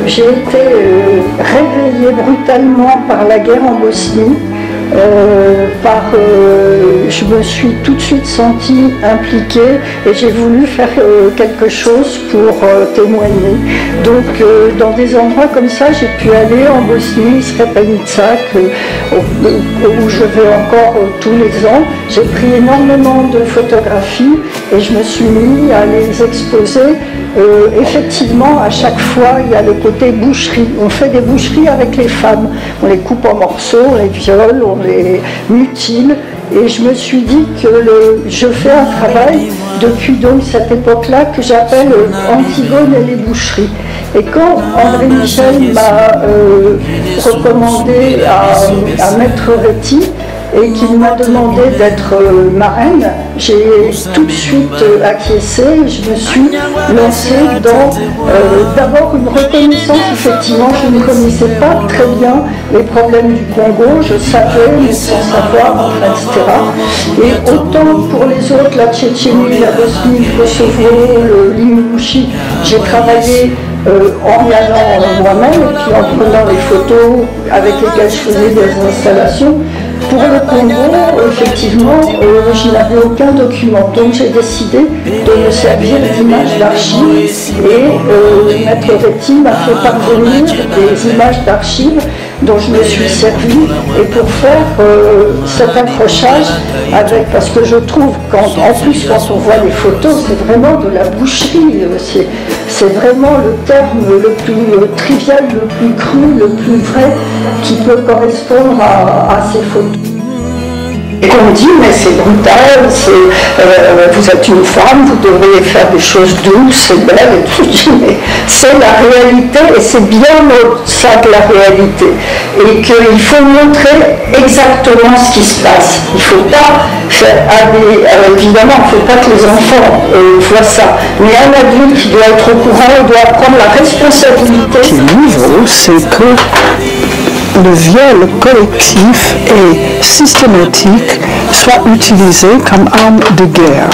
J'ai été réveillée brutalement par la guerre en Bosnie. Je me suis tout de suite sentie impliquée et j'ai voulu faire quelque chose pour témoigner. Donc dans des endroits comme ça, j'ai pu aller en Bosnie, Srebrenica, où je vais encore tous les ans. J'ai pris énormément de photographies et je me suis mis à les exposer. Effectivement, à chaque fois, il y a le côté boucherie. On fait des boucheries avec les femmes. On les coupe en morceaux, on les viole, on les mutile. Et je me suis dit que je fais un travail depuis donc cette époque-là que j'appelle Antigone et les boucheries. Et quand André Michel m'a recommandé à Maître Réti, et qu'il m'a demandé d'être marraine, j'ai tout de suite acquiescé. Je me suis lancée dans d'abord une reconnaissance. Effectivement, je ne connaissais pas très bien les problèmes du Congo, je savais, mais sans savoir, etc. Et autant pour les autres, la Tchétchénie, la Bosnie, le Kosovo, l'Ingouchie, j'ai travaillé en y allant moi-même et puis en prenant les photos avec lesquelles je faisais des installations. Pour le Congo, effectivement, je n'avais aucun document, donc j'ai décidé de me servir d'images d'archives et Maître Réti m'a fait parvenir des images d'archives dont je me suis servi et pour faire cet accrochage avec, parce que je trouve en plus quand on voit les photos, c'est vraiment de la boucherie, c'est vraiment le terme le plus trivial, le plus cru, le plus vrai qui peut correspondre à ces photos. Et on dit, mais c'est brutal, vous êtes une femme, vous devriez faire des choses douces et belles, et tout. Mais c'est la réalité, et c'est bien ça de la réalité. Et qu'il faut montrer exactement ce qui se passe. Il ne faut pas faire évidemment, il ne faut pas que les enfants voient ça. Mais un adulte qui doit être au courant, doit prendre la responsabilité. Ce qui est nouveau, c'est que le viol collectif et systématique soit utilisé comme arme de guerre.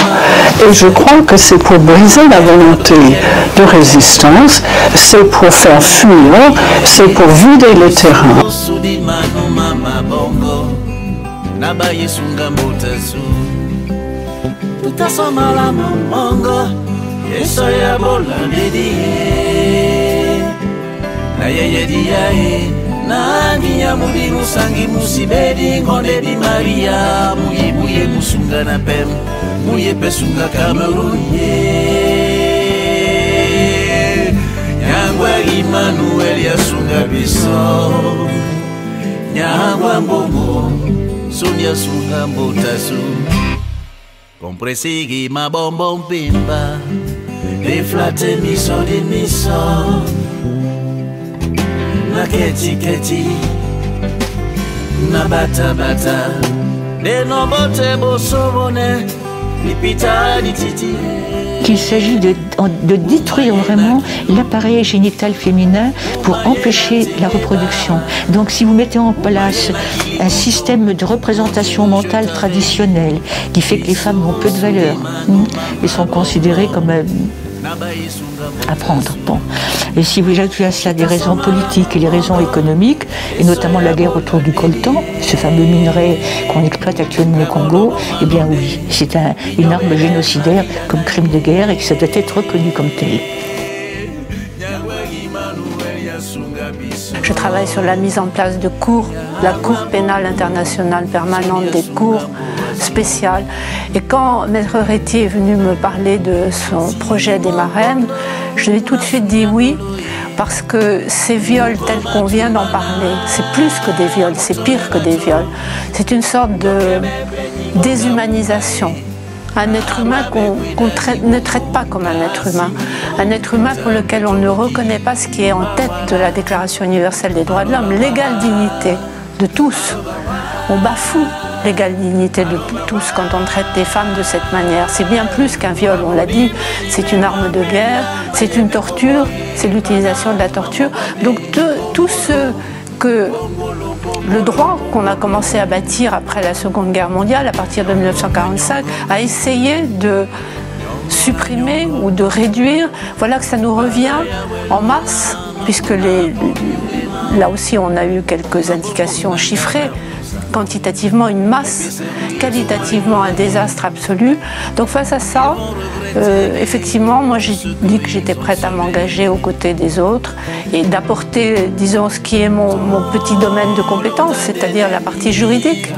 Et je crois que c'est pour briser la volonté de résistance, c'est pour faire fuir, c'est pour vider les terrains. Nangiya muri musangi musibedi ngonde di Maria muye muye musunga na pem muye pesunga Cameroun nyangwa Emmanuel yasunga biso nyangwa mbongo Sonia sunga mbotasu kompresigi mabombo mpimba deflate miso di miso na keti keti na bata bata de no bote bosobone ni pita ni titi. Qu'il s'agit de détruire vraiment l'appareil génital féminin pour empêcher la reproduction. Donc si vous mettez en place un système de représentation mentale traditionnelle qui fait que les femmes ont peu de valeur et sont considérées comme à prendre. Bon. Et si vous ajoutez à cela des raisons politiques et les raisons économiques, et notamment la guerre autour du coltan, ce fameux minerai qu'on exploite actuellement au Congo, eh bien oui, c'est une arme génocidaire comme crime de guerre et que ça doit être reconnu comme tel. Je travaille sur la mise en place de cours, la Cour pénale internationale permanente, des cours spéciales. Et quand Maître Réti est venu me parler de son projet des marraines, je lui ai tout de suite dit oui, parce que ces viols tels qu'on vient d'en parler, c'est plus que des viols, c'est pire que des viols. C'est une sorte de déshumanisation. Un être humain qu'on ne traite pas comme un être humain pour lequel on ne reconnaît pas ce qui est en tête de la Déclaration universelle des droits de l'homme, l'égale dignité de tous. On bafoue l'égale dignité de tous quand on traite des femmes de cette manière. C'est bien plus qu'un viol, on l'a dit, c'est une arme de guerre, c'est une torture, c'est l'utilisation de la torture. Donc tout ce que le droit qu'on a commencé à bâtir après la Seconde Guerre mondiale, à partir de 1945, a essayé de supprimer ou de réduire, voilà que ça nous revient en masse puisque là aussi on a eu quelques indications chiffrées, quantitativement une masse, qualitativement un désastre absolu. Donc face à ça, effectivement, moi j'ai dit que j'étais prête à m'engager aux côtés des autres et d'apporter, disons, ce qui est mon petit domaine de compétence, c'est-à-dire la partie juridique.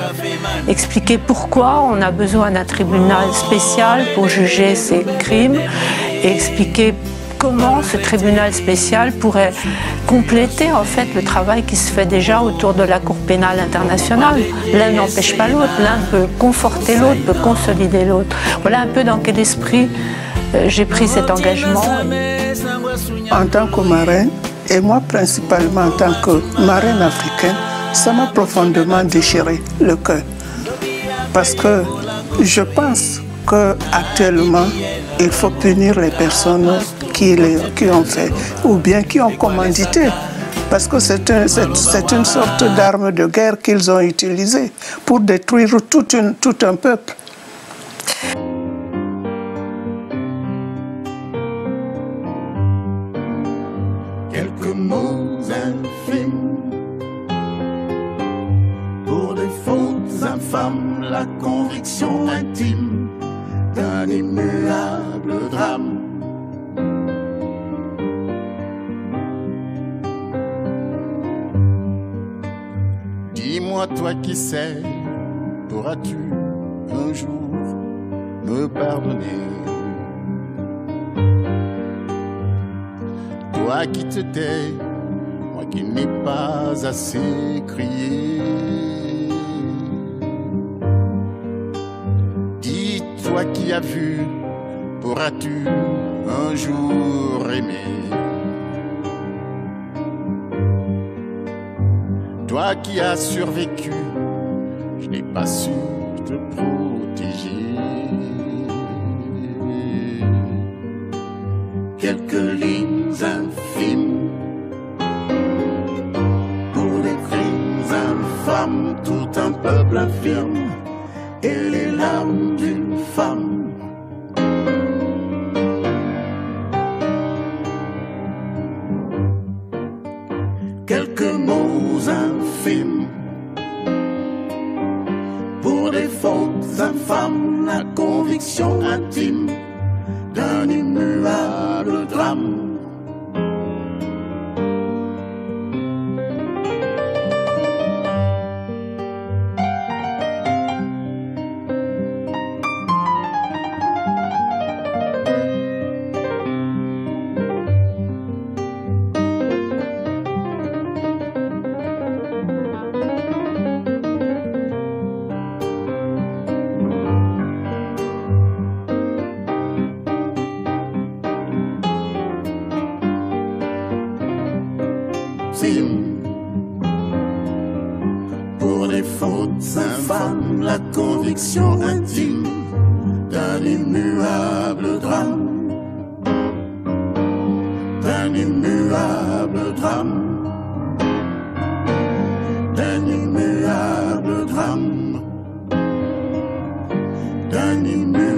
Expliquer pourquoi on a besoin d'un tribunal spécial pour juger ces crimes et expliquer comment ce tribunal spécial pourrait compléter en fait le travail qui se fait déjà autour de la Cour pénale internationale. L'un n'empêche pas l'autre, l'un peut conforter l'autre, peut consolider l'autre. Voilà un peu dans quel esprit j'ai pris cet engagement. En tant que marraine, et moi principalement en tant que marraine africaine, ça m'a profondément déchiré le cœur. Parce que je pense qu'actuellement, il faut punir les personnes qui ont fait ou bien qui ont commandité. Parce que c'est une sorte d'arme de guerre qu'ils ont utilisée pour détruire tout un peuple. Quelques mots infimes pour des fautes infâmes, la conviction intime d'un immuable drame. Dis-moi, toi qui sais, pourras-tu un jour me pardonner? Toi qui te tais, moi qui n'ai pas assez crié. Dis-toi qui as vu, pourras-tu un jour aimer? Toi qui as survécu, je n'ai pas su te protéger. Quelques lignes infimes pour les crimes infâmes, tout un peuple infirme et les larmes d'une femme. Quelques mots infimes pour des fautes infâmes, la conviction intime d'un immuable drame. Pour les fautes infâmes, la conviction intime d'un immuable drame, d'un immuable drame, d'un immuable drame, d'un immuable